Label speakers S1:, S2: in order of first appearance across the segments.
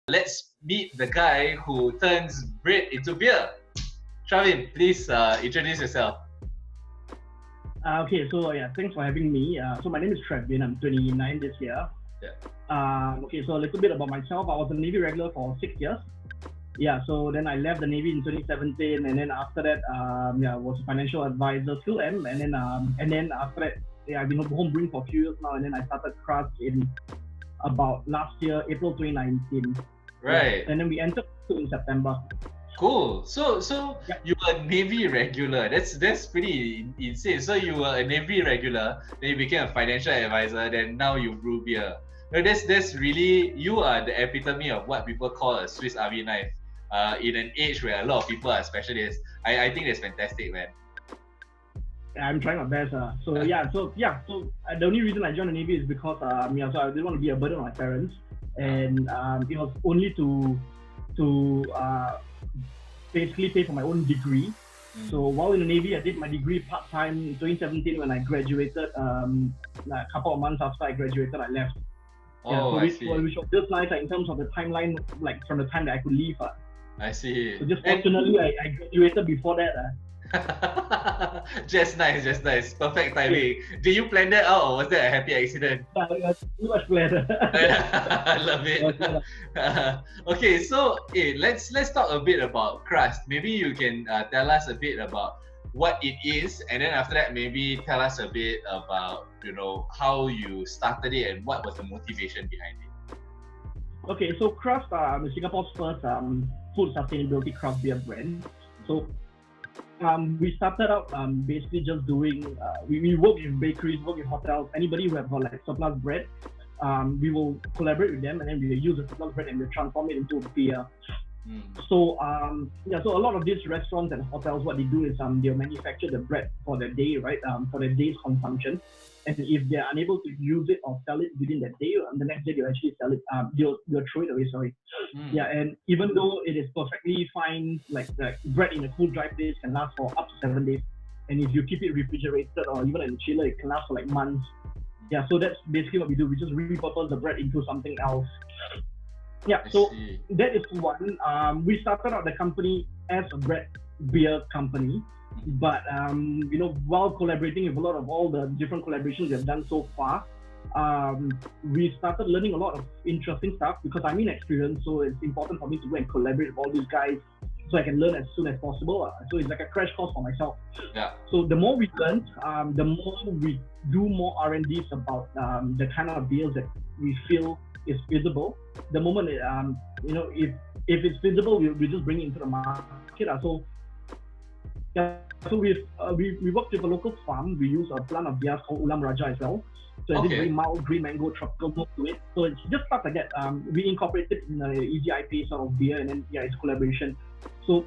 S1: let's meet the guy who turns bread into beer. Travin, please introduce yourself.
S2: Thanks for having me. So my name is Travin. I'm 29 this year. So a little bit about myself. I was a Navy regular for 6 years. So then I left the Navy in 2017, and then after that, I was a financial advisor, still am, and then after that, I've been home brewing for a few years now, and then I started CRUST in about last year, April 2019.
S1: Right.
S2: And then we entered in September.
S1: Cool. So you were a Navy regular. That's pretty insane. So you were a Navy regular, then you became a financial advisor, then now you brew beer. No, that's really, you are the epitome of what people call a Swiss Army knife. In an age where a lot of people are specialists. I think that's fantastic, man.
S2: I'm trying my best. So the only reason I joined the Navy is because so I didn't want to be a burden on my parents, and it was only to basically pay for my own degree. So while in the Navy, I did my degree part-time in 2017 when I graduated. A couple of months after I graduated, I left. Which was just nice in terms of the timeline, like from the time that I could leave.
S1: I see.
S2: So just fortunately, I graduated before that.
S1: Just nice. Perfect timing. Did you plan that out, or was that a happy accident?
S2: It was too much planned.
S1: I love it. Okay, so let's talk a bit about CRUST. Maybe you can tell us a bit about what it is, and then after that, maybe tell us a bit about how you started it and what was the motivation behind it.
S2: Okay, so CRUST is Singapore's first food sustainability craft beer brand. So we started out basically just doing, we work with bakeries, work with hotels, anybody who have got like surplus bread, we will collaborate with them, and then we use the surplus bread and we transform it into beer. So so a lot of these restaurants and hotels, what they do is they'll manufacture the bread for the day, right? For the day's consumption. And if they're unable to use it or sell it within that day, the next day they'll actually sell it. They'll throw it away. Sorry. And even though it is perfectly fine, like bread in a cool dry place can last for up to 7 days, and if you keep it refrigerated or even in a chiller, it can last for like months. So that's basically what we do. We just repurpose the bread into something else. So that is one. We started out the company as a bread beer company, but while collaborating with a lot of all the different collaborations we have done so far, we started learning a lot of interesting stuff because I'm inexperienced, so it's important for me to go and collaborate with all these guys so I can learn as soon as possible. So it's like a crash course for myself. So the more we learn, the more we do more R&Ds about the kind of beers that we feel is feasible. The moment if it's feasible, we just bring it into the market. So we worked with a local farm. We use a plant of theirs called Ulam Raja as well. So it's very mild green mango tropical note to it. So it's just stuff like that. We incorporated in an easy IPA sort of beer, and then it's collaboration. So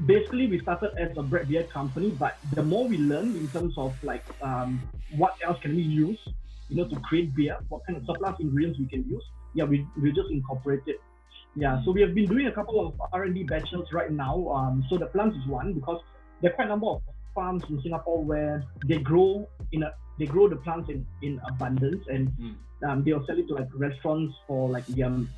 S2: basically we started as a bread beer company, but the more we learn in terms of like what else can we use to create beer, what kind of surplus ingredients we can use, we just incorporate it. So we have been doing a couple of R&D batches right now. So the plants is one, because there are quite a number of farms in Singapore where they grow the plants in abundance, and they'll sell it to like restaurants for like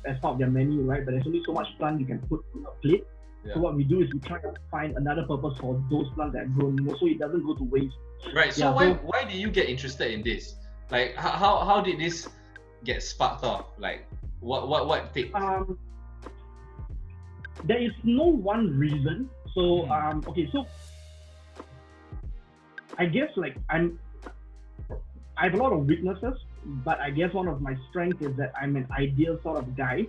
S2: as part of their menu, right? But there's only so much plant you can put on a plate. So what we do is we try to find another purpose for those plants that are grown, so it doesn't go to waste.
S1: Right. So why did you get interested in this? Like how did this get sparked off? Like what thing?
S2: There is no one reason. So so I guess like I have a lot of weaknesses, but I guess one of my strengths is that I'm an ideal sort of guy.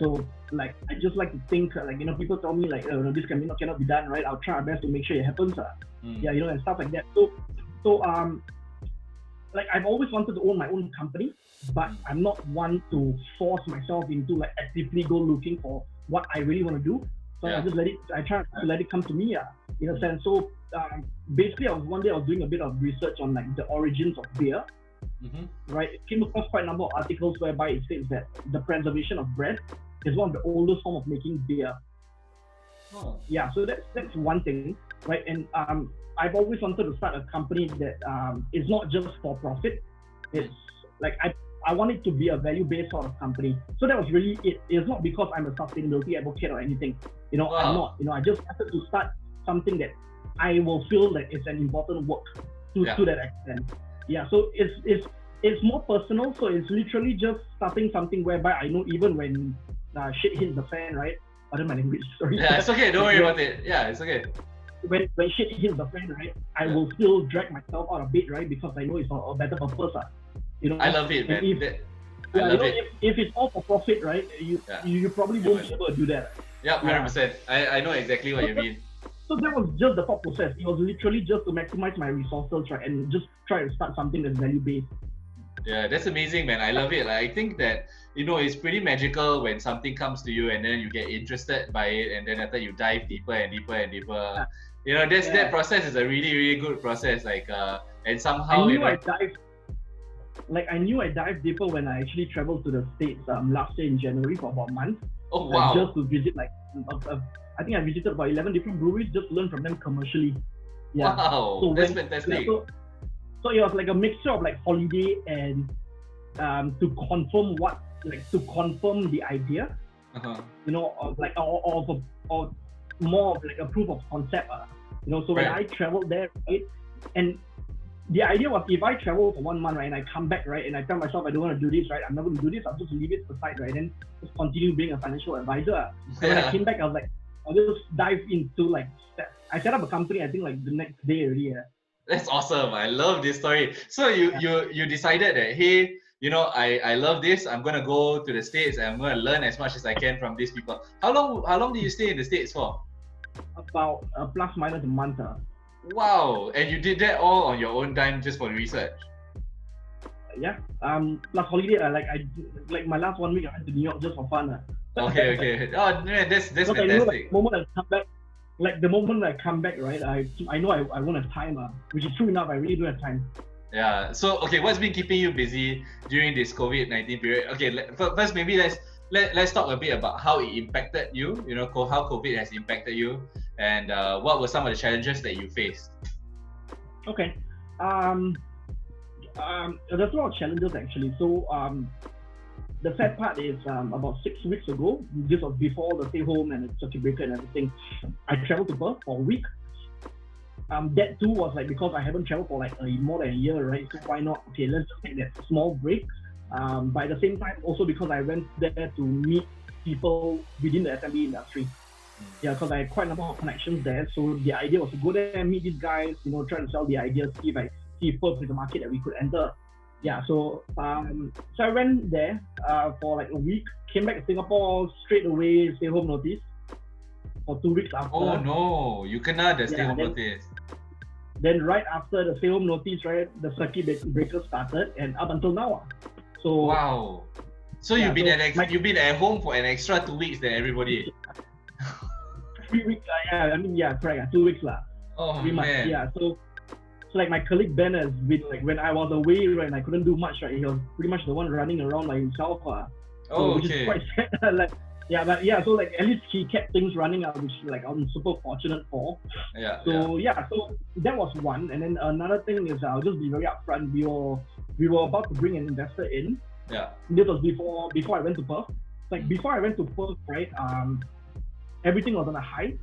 S2: So like I just like to think like people tell me like this cannot be done, right? I'll try my best to make sure it happens. And stuff like that. So like I've always wanted to own my own company, but I'm not one to force myself into like actively go looking for what I really want to do. So I try to let it come to me, in a sense. So basically one day I was doing a bit of research on like the origins of beer. Right, it came across quite a number of articles whereby it states that the preservation of bread is one of the oldest form of making beer. So that's one thing, right? And I've always wanted to start a company that is not just for profit. It's like I want it to be a value-based sort of company. So that was really it. It's not because I'm a sustainability advocate or anything. I'm not. I just wanted to start something that I will feel that it's an important work to that extent. Yeah. So it's more personal. So it's literally just starting something whereby I know even when shit hits the fan, right? Pardon my language. Sorry.
S1: Yeah, it's okay. Don't worry about it. Yeah, it's okay.
S2: When shit hits the fan, right? I will still drag myself out of bed, right? Because I know it's for a better purpose.
S1: I love it, man.
S2: I love it. If it's all for profit, right? You probably won't be able to do that.
S1: Yeah, 100%. I know exactly what you mean.
S2: So that was just the thought process. It was literally just to maximize my resources, right? And just try to start something that's value-based.
S1: Yeah, that's amazing, man. I love it. I think that, it's pretty magical when something comes to you and then you get interested by it, and then after you dive deeper and deeper and deeper. That process is a really, really good process. And somehow
S2: I knew I dived deeper when I actually traveled to the States last year in January for about a month.
S1: Oh, wow.
S2: Just to visit I think I visited about 11 different breweries just to learn from them commercially. Yeah.
S1: Wow, so that's fantastic.
S2: So it was like a mixture of holiday and to confirm the idea, or more of a proof of concept. So when I traveled there, right, and the idea was if I travel for 1 month, right, and I come back, right, and I tell myself I don't want to do this, right, I'm not going to do this, I'll just leave it aside, right, and just continue being a financial advisor. So when I came back, I was like, I'll just dive into steps. I set up a company, I think the next day already.
S1: That's awesome. I love this story. So you decided that, hey, I love this. I'm gonna go to the States and I'm gonna learn as much as I can from these people. How long did you stay in the States for?
S2: About plus minus a month.
S1: Wow. And you did that all on your own time just for research?
S2: Yeah. Plus holiday. My last 1 week I went to New York just for fun.
S1: Okay. Oh man, that's fantastic.
S2: The moment I come back, right, I know I won't have time, which is true enough. I really don't have time.
S1: Yeah. So what's been keeping you busy during this COVID-19 period? Okay, first maybe let's talk a bit about how it impacted you. How COVID has impacted you, and what were some of the challenges that you faced?
S2: Okay. There's a lot of challenges actually. So the sad part is about 6 weeks ago, this was before the stay home and the circuit breaker and everything, I traveled to Perth for a week. That too was because I haven't traveled for more than a year, right? So why not? Okay, let's just take that small break. But at the same time, also because I went there to meet people within the F&B industry. Yeah, because I had quite a number of connections there. So the idea was to go there and meet these guys, try to sell the ideas, see if Perth is a market that we could enter. Yeah, so I went there for a week, came back to Singapore straight away, stay home notice for 2 weeks after.
S1: Oh no, you cannot stay home notice.
S2: Then right after the stay home notice, right, the circuit breaker started, and up until now. So
S1: wow. So you've been at home for an extra 2 weeks than everybody.
S2: 3 weeks, correct, 2 weeks lah.
S1: Oh
S2: 3 months,
S1: man.
S2: yeah. So my colleague Ben has been when I was away, right, and I couldn't do much, right, he was pretty much the one running around by himself. Which is quite sad. So at least he kept things running, which I'm super fortunate for. So that was one, and then another thing is I'll just be very upfront. We were about to bring an investor in.
S1: Yeah.
S2: This was before I went to Perth. Before I went to Perth, right, everything was on a high.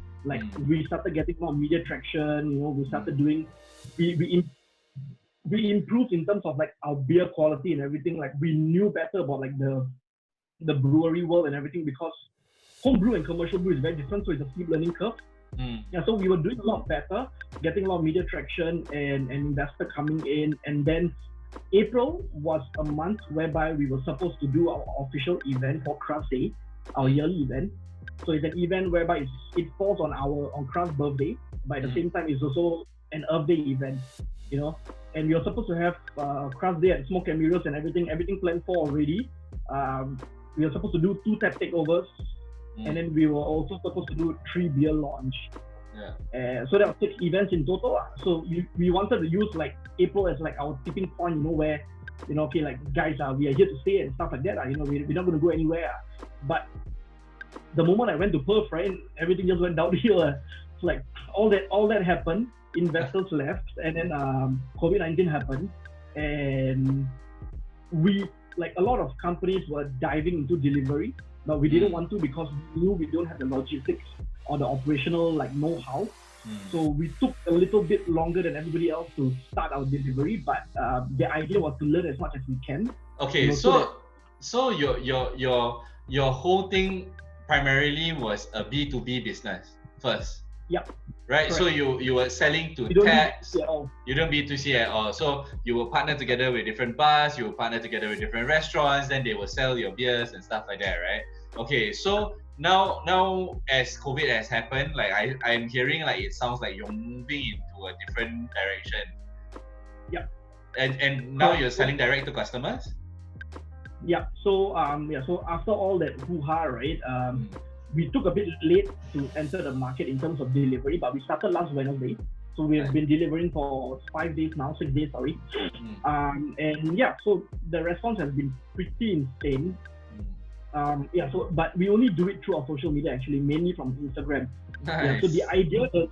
S2: We started getting more media traction. We started doing. We improved in terms of our beer quality and everything. We knew better about the brewery world and everything, because home brew and commercial brew is very different, so it's a steep learning curve. Yeah, so we were doing a lot better, getting a lot of media traction and investor coming in, and then April was a month whereby we were supposed to do our official event for CRUST Day, our yearly event. So it's an event whereby it falls on CRUST's birthday, but at the same time it's also an Earth Day event, and we were supposed to have CRUST Day at Smoke and Mirrors and everything planned for already. We were supposed to do 2 tap takeovers, and then we were also supposed to do 3 beer launch.
S1: Yeah.
S2: So there were 6 events in total. So we wanted to use April as our tipping point, where guys, we are here to stay and stuff like that. We're not going to go anywhere. But the moment I went to Perth, right, everything just went downhill. So all that happened. Investors left, and then COVID-19 happened, and we like a lot of companies were diving into delivery, but we didn't want to because we knew we don't have the logistics or the operational like know-how. So we took a little bit longer than everybody else to start our delivery, but the idea was to learn as much as we can.
S1: Okay, so your whole thing primarily was a B2B business first.
S2: Yep.
S1: Right.
S2: Correct.
S1: So you were selling to taps. You don't B2C at all. So you will partner together with different bars. You will partner together with different restaurants. Then they will sell your beers and stuff like that, right? Okay. So now as COVID has happened, like I'm hearing like it sounds like you're moving into a different direction.
S2: Yeah.
S1: And now you're selling direct to customers.
S2: Yeah. So So after all that hoo-ha, right? We took a bit late to enter the market in terms of delivery, but we started last Wednesday. So we've been delivering for 6 days, sorry. And yeah, so the response has been pretty insane. But we only do it through our social media, actually, mainly from Instagram.
S1: Nice.
S2: Yeah, so the idea is,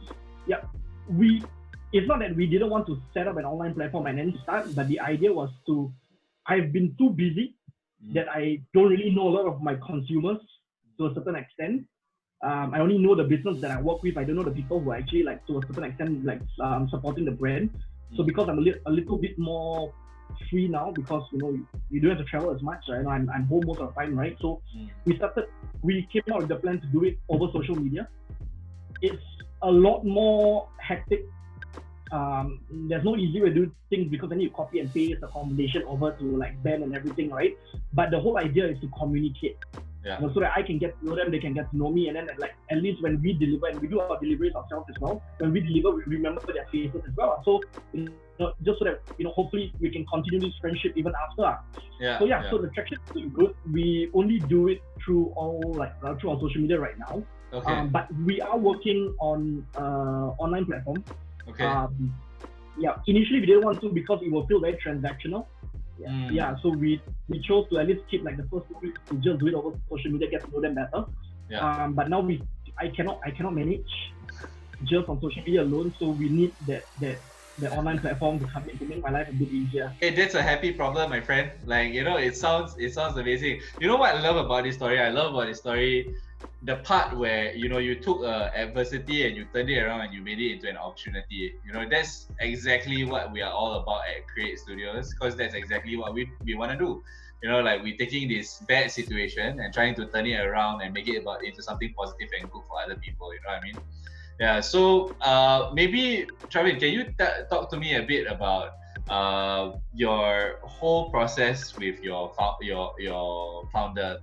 S2: it's not that we didn't want to set up an online platform and then start, but the idea was I've been too busy that I don't really know a lot of my consumers to a certain extent. I only know the business that I work with. I don't know the people who are actually like to a certain extent like supporting the brand. So because I'm a little bit more free now, because you don't have to travel as much. Right? I'm home most of the time, right? So we came out with the plan to do it over social media. It's a lot more hectic. There's no easy way to do things because then you copy and paste the combination over to like Ben and everything, right? But the whole idea is to communicate.
S1: Yeah.
S2: So that I can get to know them, they can get to know me, and then like at least when we deliver, and we do our deliveries ourselves as well, when we deliver, we remember their faces as well. So just so that hopefully we can continue this friendship even after. So the traction is really good. We only do it through through our social media right now.
S1: Okay.
S2: But we are working on online platform.
S1: Okay.
S2: Initially we didn't want to because it will feel very transactional. So we chose to at least keep like the first 2 weeks to just do it over social media, get to know them better. But now I cannot manage just on social media alone, so we need that online platform to come in to make my life a bit easier.
S1: Hey, that's a happy problem, my friend. Like it sounds amazing. You know what I love about this story? I love about this story the part where you took adversity and you turned it around and you made it into an opportunity. That's exactly what we are all about at Create Studios, because that's exactly what we want to do. Like we're taking this bad situation and trying to turn it around and make it into something positive and good for other people. You know what I mean? Yeah. So maybe Travin, can you talk to me a bit about your whole process with your founder?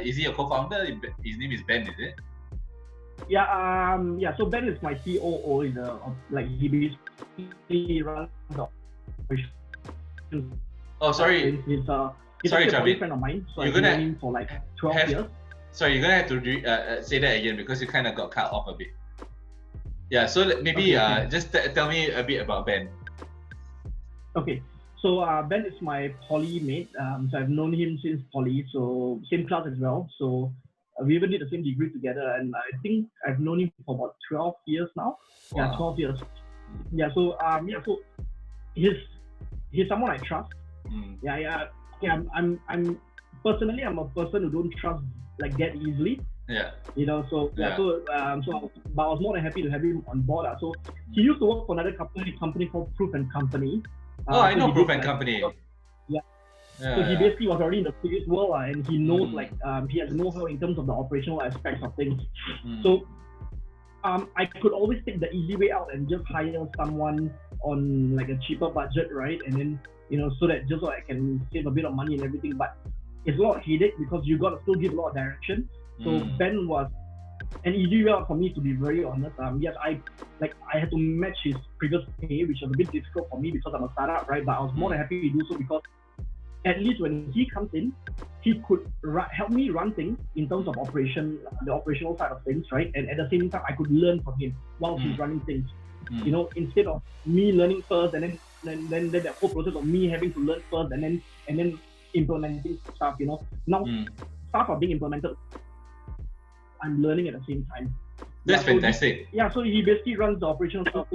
S1: Is he a co-founder? His name is Ben, is it?
S2: So Ben is my COO. He basically runs the operation.
S1: Oh, sorry.
S2: He's
S1: sorry,
S2: a
S1: Travin.
S2: friend of mine. So
S1: You're
S2: I've known
S1: gonna
S2: him for like 12 years.
S1: Sorry, you're gonna have to say that again because you kind of got cut off a bit. Yeah. So maybe just tell me a bit about Ben.
S2: Okay, so Ben is my poly mate. So I've known him since poly, so same class as well. So we even did the same degree together, and I think I've known him for about 12 years now.
S1: Wow.
S2: Yeah, 12 years. So he's someone I trust. I'm personally I'm a person who don't trust like that easily.
S1: Yeah.
S2: But I was more than happy to have him on board. So he used to work for another company called Proof and Company.
S1: I know Proof and Company.
S2: So he basically was already in the previous world, and he knows he has know-how in terms of the operational aspects of things. So I could always take the easy way out and just hire someone on like a cheaper budget, right? And then so I can save a bit of money and everything. But it's a lot of headache because you got to still give a lot of direction. So Ben was an easy way out for me, to be very honest. I had to match his previous pay, which was a bit difficult for me because I'm a startup, right? But I was more than happy to do so because at least when he comes in, he could help me run things in terms of operation, the operational side of things, right? And at the same time, I could learn from him while he's running things. Instead of me learning first and then the whole process of me having to learn first and then implementing stuff. Now stuff are being implemented. I'm learning at the same time.
S1: That's fantastic.
S2: So he basically runs the operational stuff.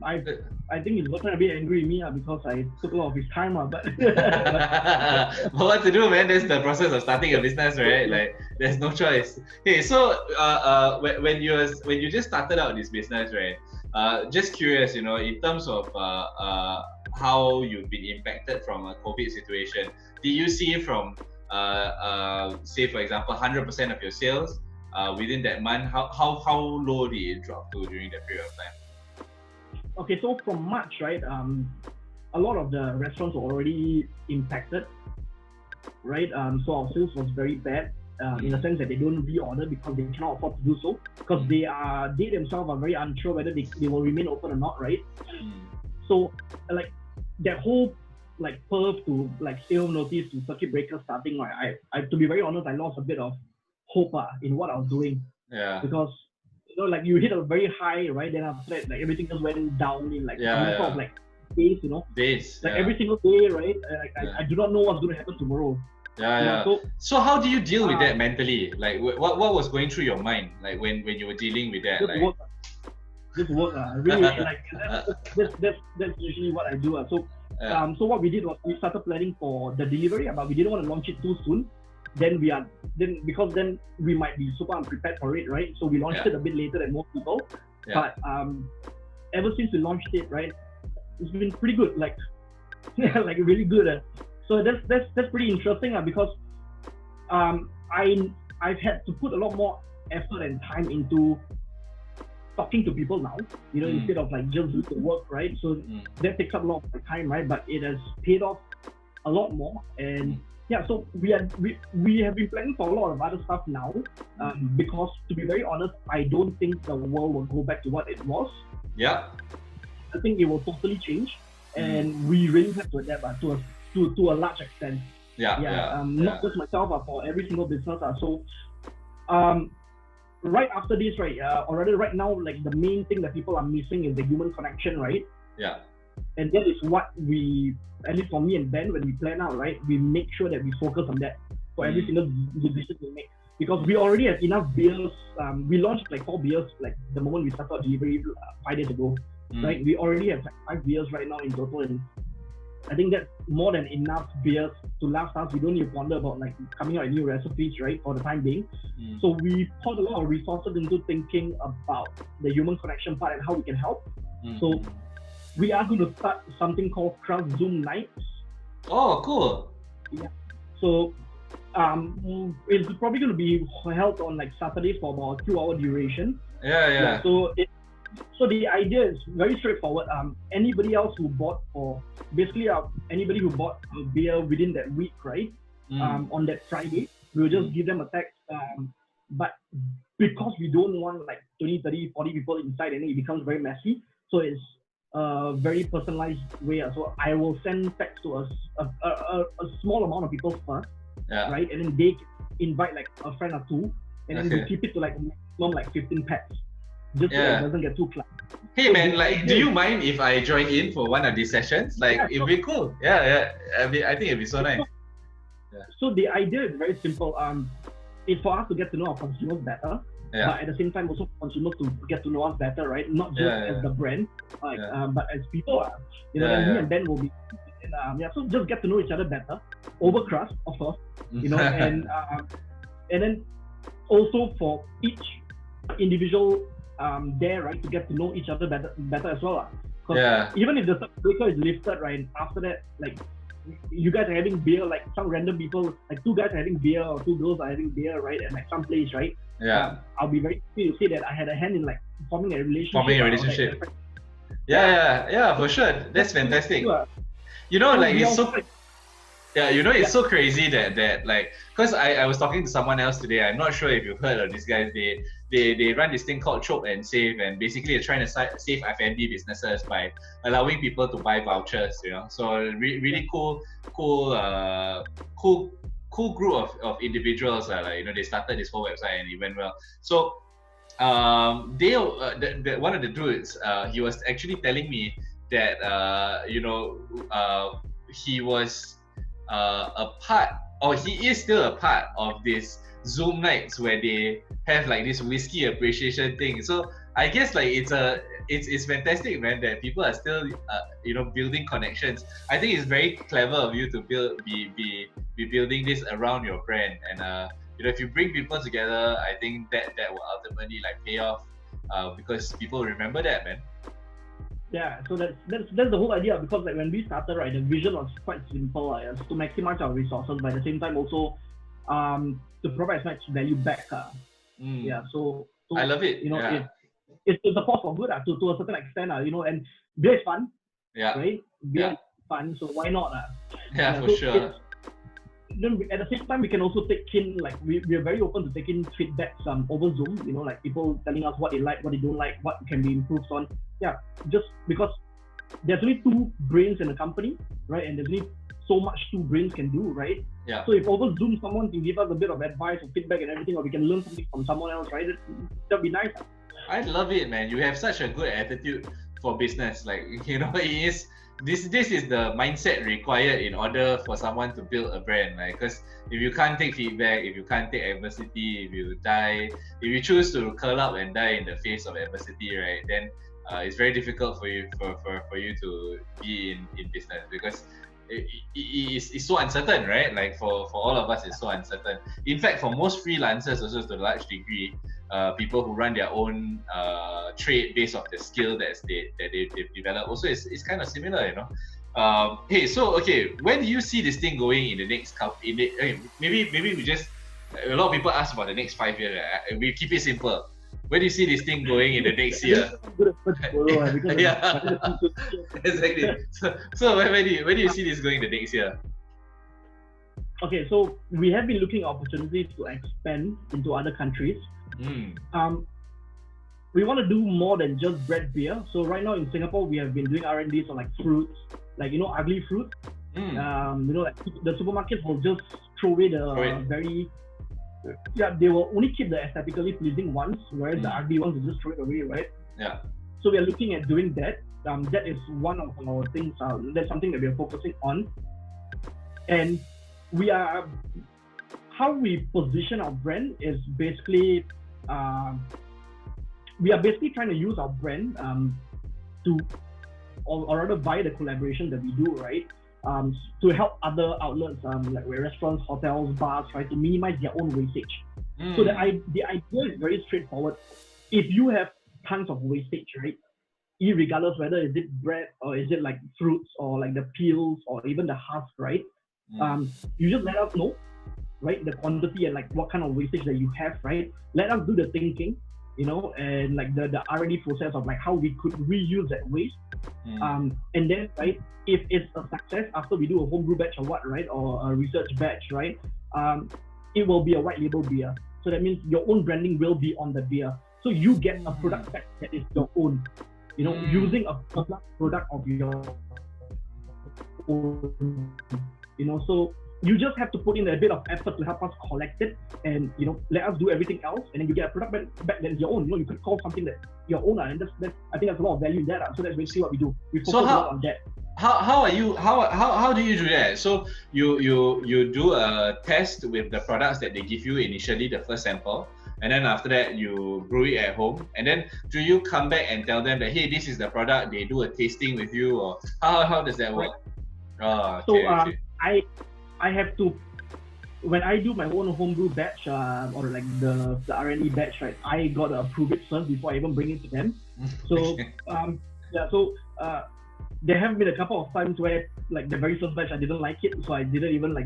S2: I think he's gotten a bit angry with me because I took a lot of his time, but
S1: but what to do, man? That's the process of starting a business, right? Like, there's no choice. Okay, so when you just started out this business, right? Just curious, in terms of how you've been impacted from a COVID situation. Did you see from say for example 100% of your sales within that month? How low did it drop to during that period of time?
S2: Okay, so from March, right, a lot of the restaurants were already impacted, right? So our sales was very bad in the sense that they don't reorder because they cannot afford to do so, because they themselves are very unsure whether they will remain open or not, right? So like that whole like perf to like stay home notice to circuit breaker starting, right? I to be very honest, I lost a bit of hope in what I was doing.
S1: Yeah.
S2: Because like you hit a very high, right? Then after that, like everything just went down in like a matter of like days,
S1: Days.
S2: Like every single day, right? I do not know what's going to happen tomorrow.
S1: So how do you deal with that mentally? Like what was going through your mind, like when you were dealing with that?
S2: Just work. Really, like that's usually what I do. So what we did was we started planning for the delivery, but we didn't want to launch it too soon. Because then we might be super unprepared for it, right? So we launched it a bit later than most people. But ever since we launched it, right, it's been pretty good. Like like really good. So that's pretty interesting because I've had to put a lot more effort and time into talking to people now, instead of like just doing the work, right? So that takes up a lot of my time, right? But it has paid off a lot more. And so we have been planning for a lot of other stuff now, because to be very honest, I don't think the world will go back to what it was.
S1: Yeah.
S2: I think it will totally change, and we really have to adapt to a large extent. Not just myself, but for every single business. So right after this, right, or rather right now, like the main thing that people are missing is the human connection, right?
S1: Yeah.
S2: And that is what we, at least for me and Ben, when we plan out, right, we make sure that we focus on that for every single decision we make. Because we already have enough beers. We launched like 4 beers like the moment we started delivery 5 days ago, right? We already have like 5 beers right now in total, and I think that's more than enough beers to last us. We don't need to wonder about like coming out with new recipes, right, for the time being. So we poured a lot of resources into thinking about the human connection part and how we can help. So we are going to start something called CRUST Zoom Nights.
S1: Oh, cool.
S2: Yeah. So it's probably going to be held on like Saturdays for about a 2-hour duration. So the idea is very straightforward. Anybody else who bought anybody who bought a beer within that week, right? On that Friday, we'll just give them a text. But because we don't want like 20, 30, 40 people inside, and it becomes very messy. So it's a very personalized way. So I will send text to a small amount of people first, right? And then they invite like a friend or two, and then we keep it to like maximum like 15 packs. Just so it doesn't get too cluttered.
S1: Hey man, like, do you mind if I join in for one of these sessions? Like, it'd be cool. I think it'd be so nice.
S2: So the idea is very simple. It's for us to get to know our consumers better, but at the same time also for consumers to get to know us better, right? Not just as the brand, but as people. Me and Ben will be. So just get to know each other better over CRUST, of course. And then also for each individual there, right, to get to know each other better as well. Even if the circuit breaker is lifted, right, after that, like you guys are having beer, like some random people, like 2 guys are having beer or 2 girls are having beer, right, at like some place, right? I'll be very happy to say that I had a hand in like forming a relationship.
S1: For sure. That's fantastic. It's so. It's so crazy that like, because I was talking to someone else today. I'm not sure if you've heard of these guys. They run this thing called Chope and Save, and basically they're trying to save F&B businesses by allowing people to buy vouchers. So really cool group of individuals. They started this whole website and it went well. So one of the dudes, he was actually telling me that he was a part or he is still a part of this Zoom nights where they have like this whiskey appreciation thing. So I guess like it's fantastic, man, that people are still building connections. I think it's very clever of you to be building this around your brand, and if you bring people together, I think that will ultimately like pay off, because people remember that, man.
S2: Yeah, so that's the whole idea, because like when we started, right, the vision was quite simple, to maximize our resources, but at the same time also to provide as much value back. Yeah, so
S1: I love it.
S2: It's a force for good, to a certain extent, and beer is fun.
S1: Yeah.
S2: Right? Beer is fun, so why not?
S1: Yeah, for sure.
S2: Then at the same time, we can also take in, like, we are very open to taking feedbacks over Zoom, like people telling us what they like, what they don't like, what can be improved on. Yeah, just because there's only two brains in a company, right? And there's only so much two brains can do, right?
S1: Yeah.
S2: So if over Zoom someone can give us a bit of advice or feedback and everything, or we can learn something from someone else, right? That'd be nice.
S1: I love it, man. You have such a good attitude for business. Like, it is this is the mindset required in order for someone to build a brand, right? Because if you can't take feedback, if you can't take adversity, if you choose to curl up and die in the face of adversity, right, then it's very difficult for you to be in business, because it's so uncertain, right? Like for all of us, it's so uncertain. In fact, for most freelancers, also to a large degree, people who run their own trade based off the skill that they've developed, also it's kind of similar, Hey, so okay, when do you see this thing going in the next couple? Maybe we just, a lot of people ask about the next 5 years. We keep it simple. Where do you see this thing going in the next year? Yeah, exactly. So where do you see this going the next year?
S2: Okay, so we have been looking at opportunities to expand into other countries. We want to do more than just bread beer. So right now in Singapore, we have been doing R&Ds on like fruits, like ugly fruit. Like the supermarkets will just throw away they will only keep the aesthetically pleasing ones, whereas the ugly ones will just throw it away, right?
S1: Yeah.
S2: So we are looking at doing that. That is one of our things. That's something that we are focusing on. And how we position our brand is basically, we are basically trying to use our brand or rather via the collaboration that we do, right? To help other outlets, like restaurants, hotels, bars, try to minimize their own wastage. So the idea is very straightforward. If you have tons of wastage, right, irregardless whether is it bread or is it like fruits or like the peels or even the husk, right, you just let us know, right, the quantity and like what kind of wastage that you have, right? Let us do the thinking, and like the R&D process of like how we could reuse that waste. And then, right, if it's a success after we do a homebrew batch or what, right, or a research batch, right, it will be a white label beer. So that means your own branding will be on the beer. So you get a product pack that is your own, using a product of your own, so you just have to put in a bit of effort to help us collect it and, let us do everything else. And then you get a product back that is your own. You could call something that your own. And that's I think there's a lot of value in that. So that's basically what we do. We focus a lot on that.
S1: How do you do that? So you do a test with the products that they give you initially, the first sample, and then after that you brew it at home, and then do you come back and tell them that, hey, this is the product? They do a tasting with you, or how does that work?
S2: Right. Okay. I have to, when I do my own homebrew batch or like the R&D batch, right, I got to approve it first before I even bring it to them. So there have been a couple of times where like the very first batch I didn't like it, so I didn't even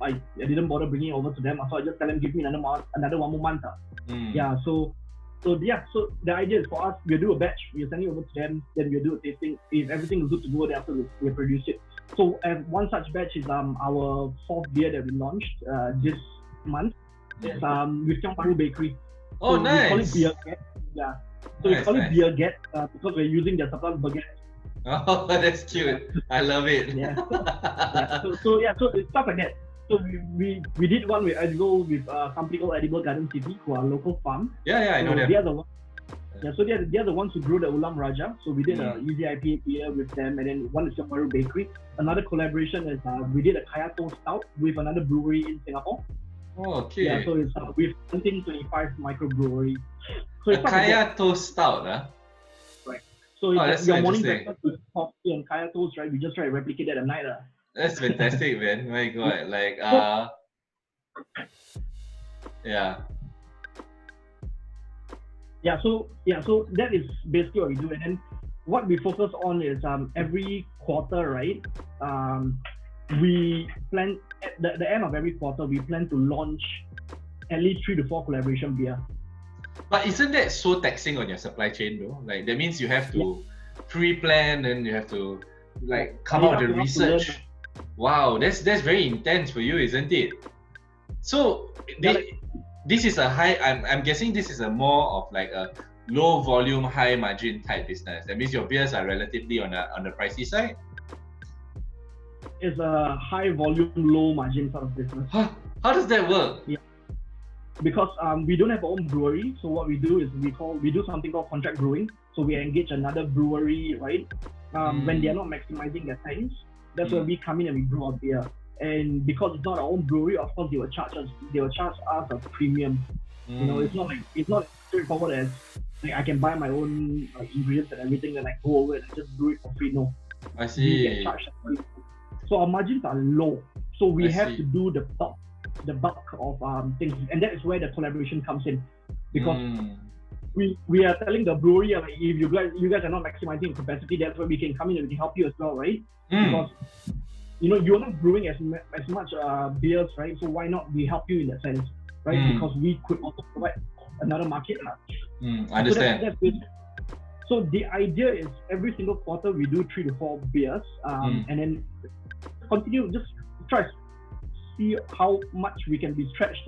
S2: I didn't bother bringing it over to them. So I just tell them, give me another 1 more month. Yeah, so the idea is for us, we'll do a batch, we'll send it over to them, then we'll do a tasting. If everything is good to go, then after we'll produce it. So one such batch is our fourth beer that we launched this month. It's with Tiong Bahru Bakery.
S1: Oh,
S2: so
S1: nice.
S2: We call it Beer Get. Yeah. So we call it Beer Get because we're using their surplus baguette.
S1: Oh, that's cute. I love it.
S2: Yeah. So it's stuff like that. So we did one with Edible with a company called Edible Garden City, who are a local farm.
S1: Yeah, I know them.
S2: They are the one. Yeah, so they're the ones who grew the Ulam Raja. So we did a easy IPA beer with them, and then one is Singaporean Bakery. Another collaboration is we did a Kaya Toast Stout with another brewery in Singapore.
S1: Oh, okay.
S2: Yeah, so it's with 25 microbrewery. So
S1: a Kaya Toast Stout, huh?
S2: Right. So it's
S1: your
S2: so morning breakfast with coffee and Kaya Toast, right? We just try to replicate that at night.
S1: That's fantastic, man. My God, like yeah.
S2: So that is basically what we do, and then what we focus on is every quarter, right? We plan at the end of every quarter, we plan to launch at least 3 to 4 collaboration beer.
S1: But isn't that so taxing on your supply chain though? Like that means you have to pre-plan and you have to like come out with the research. Wow, that's very intense for you, isn't it? So this is a high. I'm guessing this is a more of like a low volume, high margin type business. That means your beers are relatively on the pricey side.
S2: It's a high volume, low margin sort of business.
S1: How does that work?
S2: Yeah. Because we don't have our own brewery, so what we do is we do something called contract brewing. So we engage another brewery, right? When they are not maximizing their tanks, that's where we come in and we brew our beer. And because it's not our own brewery, of course they will charge us a premium. You know, it's not straightforward as like I can buy my own ingredients and everything and I go over and I just brew it for free. No,
S1: I see.
S2: We get charged. So our margins are low. So we have to do the bulk of things, and that is where the collaboration comes in, because we are telling the brewery, like, if you guys are not maximizing capacity, that's where we can come in and we can help you as well, right? Because you know you're not brewing as much beers, right? So why not we help you in that sense, right? Because we could also provide another market.
S1: Understand.
S2: So the idea is every single quarter we do 3 to 4 beers, and then continue just try to see how much we can be stretched.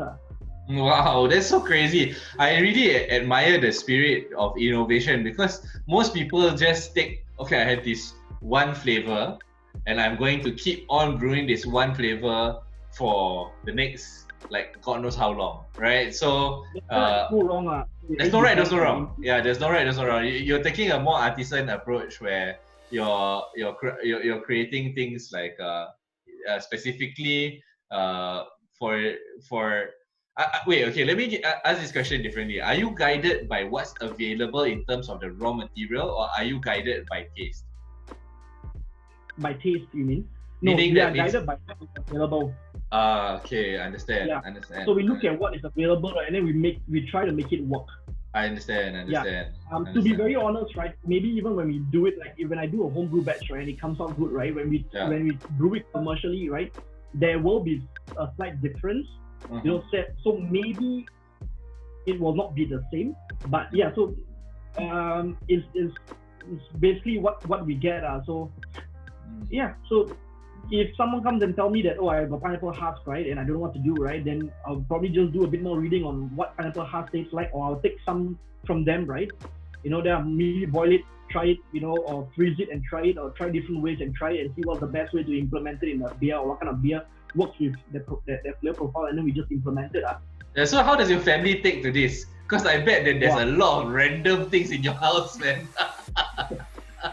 S1: Wow, that's so crazy. I really admire the spirit of innovation, because most people just take, okay, I had this one flavor and I'm going to keep on brewing this one flavor for the next, like, God knows how long, right? So
S2: there's no wrong.
S1: There's no right, there's no wrong. Yeah, there's no right, there's no wrong. You're taking a more artisan approach where you're creating things like specifically for wait, okay, let me ask this question differently. Are you guided by what's available in terms of the raw material, or are you guided by taste?
S2: By taste, you mean? No, we are guided by what's available.
S1: Okay, understand.
S2: So we look at what is available, right, and then we try to make it work.
S1: I understand.
S2: To be very honest, right, maybe even when we do it, like when I do a homebrew batch, right, and it comes out good, right, when we brew it commercially, right, there will be a slight difference. You know, so maybe it will not be the same, but yeah, so it's basically what we get. So if someone comes and tell me that, oh, I have a pineapple husk, right, and I don't know what to do, right, then I'll probably just do a bit more reading on what pineapple husk tastes like, or I'll take some from them, right? You know, then maybe boil it, try it, you know, or freeze it and try it, or try different ways and try it and see what's the best way to implement it in a beer, or what kind of beer works with the flavor profile, and then we just implement it.
S1: Yeah, so how does your family take to this? Because I bet that there's a lot of random things in your house, man.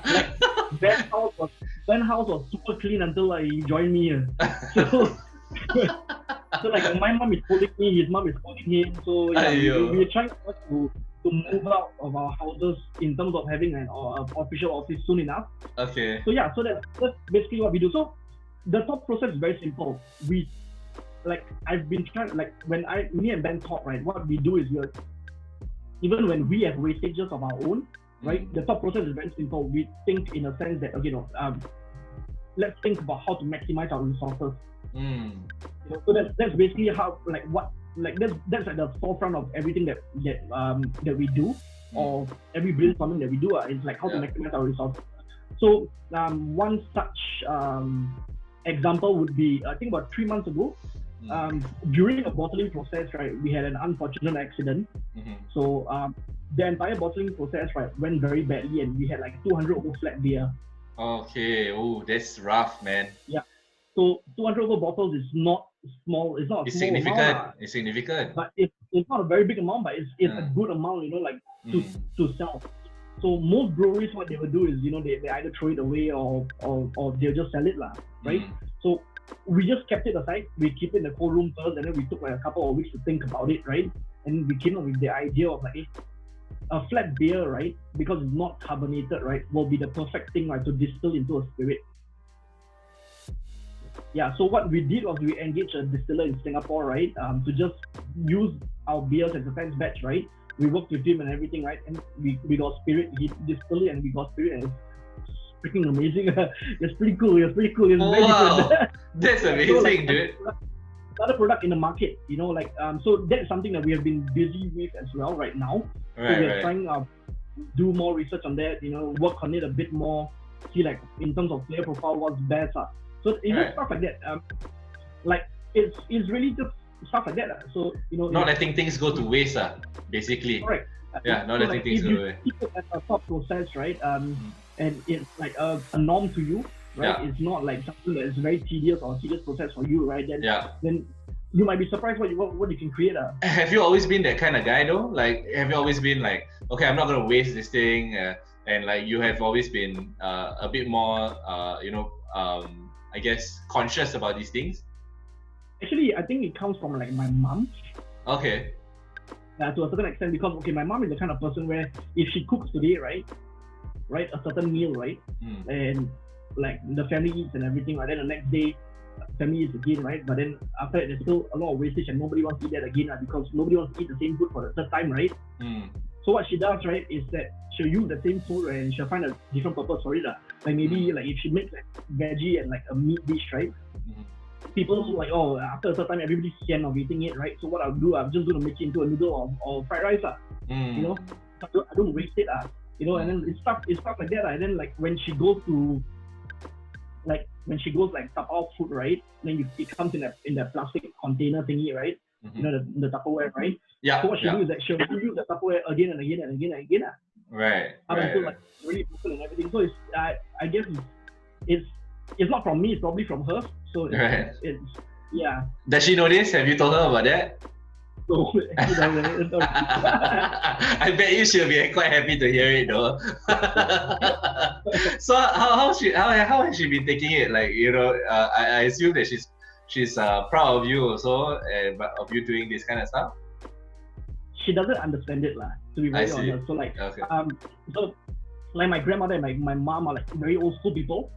S2: Like, Ben's house was super clean until he joined me. So like my mom is holding me, his mom is holding him. So we're trying to move out of our houses in terms of having an official office soon enough.
S1: Okay.
S2: So yeah, so that's basically what we do. So the thought process is very simple. I've been trying, like when me and Ben talk, right, what we do is even when we have wastages of our own, right, the thought process is very simple. We think in a sense that, let's think about how to maximize our resources. So that's basically how, that's at the forefront of everything that we do, or every brainstorming that we do. Is like how to maximize our resources. So one such example would be, I think about 3 months ago, during a bottling process, right, we had an unfortunate accident. So the entire bottling process, right, went very badly, and we had like 200 over flat beer.
S1: Okay, oh, that's rough, man.
S2: Yeah, so 200 over bottles is not small. It's not a small
S1: significant.
S2: amount.
S1: It's significant.
S2: But it's it's not a very big amount, but it's a good amount, like to sell. So most breweries, what they will do is, they either throw it away or they'll just sell it, right? So we just kept it aside. We keep it in the cold room first, and then we took like a couple of weeks to think about it, right? And we came up with the idea of like a flat beer, right? Because it's not carbonated, right? Will be the perfect thing, right, to distill into a spirit. Yeah, so what we did was we engaged a distiller in Singapore, right, to just use our beers as a test batch, right? We worked with him and everything, right? And we got spirit, he distilled it, and we got spirit, and it's freaking amazing. It's pretty cool. It's very different.
S1: That's amazing, so, like, dude.
S2: Another product in the market, so that's something that we have been busy with as well right now.
S1: Right,
S2: so we're trying to do more research on that, work on it a bit more, see like in terms of flavor profile what's best. So it's just stuff like that. It's really just stuff like that. So
S1: not letting things go to waste, basically.
S2: Correct.
S1: Yeah, not letting things go away.
S2: Keep it as a thought process, right? And it's like a norm to you, right?
S1: Yeah.
S2: It's not like something that is very tedious or tedious process for you, right? Then you might be surprised what you can create.
S1: Have you always been that kind of guy though? Like, have you always been like, okay, I'm not gonna waste this thing, and like you have always been a bit more, I guess, conscious about these things?
S2: Actually, I think it comes from like my mom.
S1: Okay.
S2: To a certain extent, because my mom is the kind of person where if she cooks today, right, a certain meal, right, and like the family eats and everything, right, then the next day family eats again, right, but then after that there's still a lot of wastage and nobody wants to eat that again, because nobody wants to eat the same food for the third time, right? So what she does, right, is that she'll use the same food, right, and she'll find a different purpose for it. Like maybe like if she makes like veggie and like a meat dish, right, people like, after a certain time everybody's sian of eating it, right? So what I'll do, I'm just going to make it into a noodle or fried rice, I don't waste it, and then it's stuff like that, and then like when she goes tapao food, right, then it comes in that plastic container thingy, right, the Tupperware, right?
S1: Yeah.
S2: So what she do is that she'll use the Tupperware again and again and again and again.
S1: Right.
S2: Until like really broken and everything. So it's I guess it's not from me, it's probably from her. So it's yeah.
S1: Does she know this? Have you told her about that?
S2: No,
S1: I bet you she'll be quite happy to hear it though. So how has she been taking it? Like, I assume that she's proud of you also, of you doing this kind of stuff.
S2: She doesn't understand it, to be very honest. So like, so like my grandmother and my mom are like very old school people.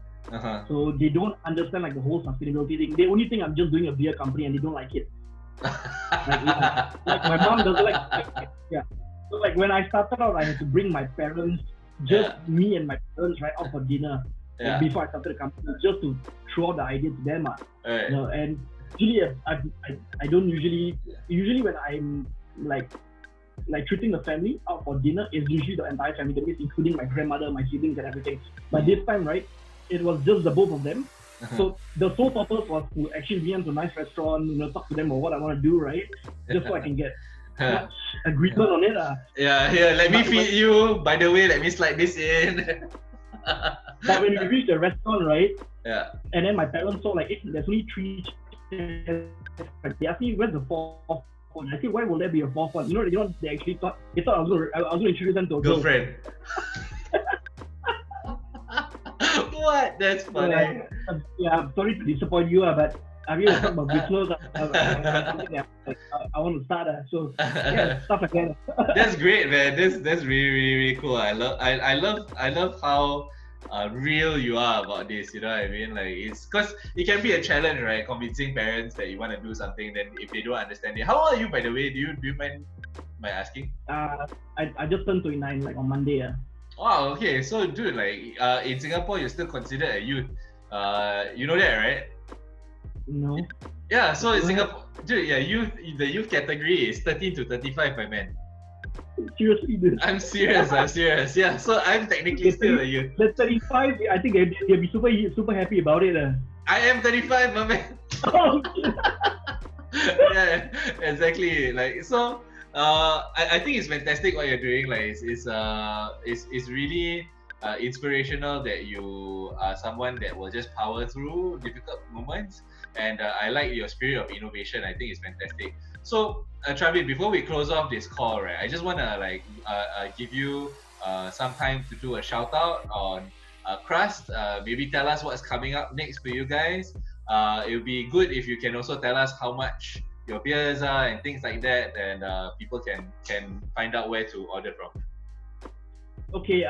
S2: So they don't understand like the whole sustainability thing. They only think I'm just doing a beer company and they don't like it. Like my mom doesn't like it. Yeah. So like when I started out, I had to bring my parents, me and my parents, right, out for dinner before I started the company, just to throw out the idea to them. And usually I don't usually when I'm like treating the family out for dinner, is usually the entire family, that means including my grandmother, my siblings and everything. But this time, right, it was just the both of them. So the sole purpose was to actually be into a nice restaurant, talk to them about what I want to do, right? Just so I can get much agreement on it.
S1: Let me feed you. By the way, let me slide this in.
S2: But when we reached the restaurant, right?
S1: Yeah.
S2: And then my parents saw like, there's only 3 chairs. They asked me, where's the 4th one? I said, why will there be a 4th one? They actually thought I was going to introduce them to a
S1: girlfriend. What? That's funny.
S2: I'm sorry to disappoint you, but I'm here to talk about business. I want to start. So stuff like that.
S1: That's great, man. That's really, really, really cool. I love how real you are about this. You know what I mean? Like, it's because it can be a challenge, right? Convincing parents that you want to do something, then if they don't understand it. How old are you, by the way? Do you mind my asking?
S2: I just turned 29, like on Monday.
S1: Wow, okay. So, dude, like, in Singapore, you're still considered a youth. You know that, right?
S2: No.
S1: Yeah, so in Singapore, dude, the youth category is 13 to 35, my man.
S2: Seriously, dude.
S1: I'm serious. Yeah, so I'm technically still a youth.
S2: The 35, I think they'll be super happy about it.
S1: I am 35, my man. Yeah, exactly. Like, so, I think it's fantastic what you're doing. Like, it's really inspirational that you are someone that will just power through difficult moments, and I like your spirit of innovation. I think it's fantastic. So, Travin, before we close off this call, right, I just want to give you some time to do a shout out on CRUST. Maybe tell us what's coming up next for you guys. It would be good if you can also tell us how much your beers are and things like that, and people can find out where to order from.
S2: Okay,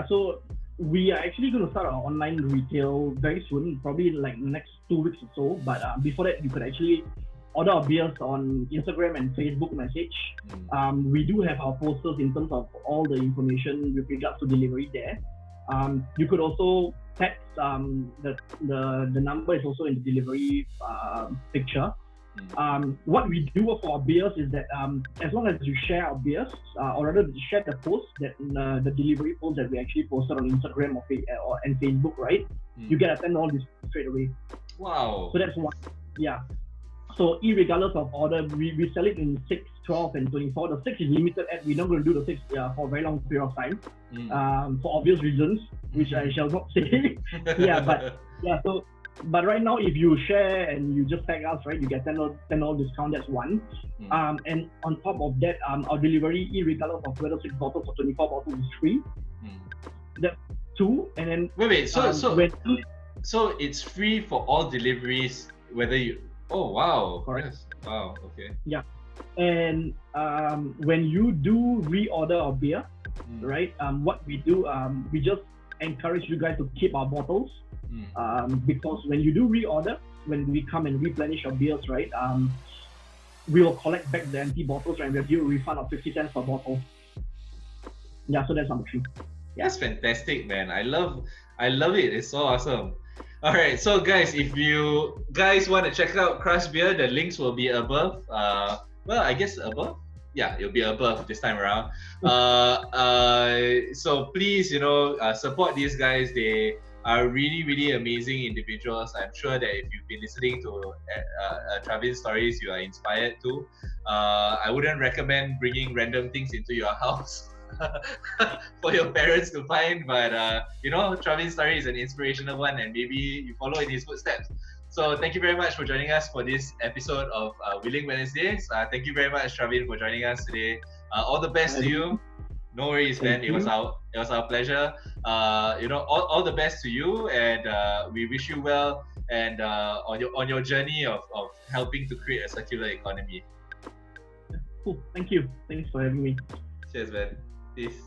S2: so we are actually going to start our online retail very soon, probably like next 2 weeks or so. But before that, you could actually order our beers on Instagram and Facebook message. We do have our posters in terms of all the information with regards to delivery there. You could also text, the number is also in the delivery picture. What we do for our beers is that as long as you share our beers, or rather share the post, that the delivery post that we actually posted on Instagram and Facebook, right? You get a $10 discount straight away.
S1: Wow.
S2: So that's one. Yeah. So irregardless of order, we sell it in 6, 12, and 24. The 6 is limited, and we're not going to do the 6 for a very long period of time, for obvious reasons, which I shall not say. But right now, if you share and you just tag us, right, you get $10 discount. That's one. And on top of that, our delivery, irregardless of whether 6 bottles or 24 bottles, is free. That's 2. And then
S1: wait. So it's free for all deliveries, whether you. Oh wow!
S2: Correct.
S1: Yes. Wow. Okay.
S2: Yeah. And when you do reorder our beer, right? What we do, we just encourage you guys to keep our bottles. Because when you do reorder, when we come and replenish our beers, right, we will collect back the empty bottles, right, and we'll give you a refund of 50 cents per bottle. Yeah, so that's number 3.
S1: That's fantastic, man. I love it. It's so awesome. All right, so guys, if you guys want to check out CRUST Beer, the links will be above. Well, I guess above. Yeah, it'll be above this time around. So please, support these guys. They are really, really amazing individuals. I'm sure that if you've been listening to Travin's stories, you are inspired too. I wouldn't recommend bringing random things into your house for your parents to find, but Travin's story is an inspirational one, and maybe you follow in his footsteps. So thank you very much for joining us for this episode of Willing Wednesdays. Thank you very much, Travin, for joining us today. All the best to you. No worries, man. It was our pleasure. All the best to you, and we wish you well, and on your journey of helping to create a circular economy.
S2: Cool. Thank you. Thanks for having me.
S1: Cheers, man. Peace.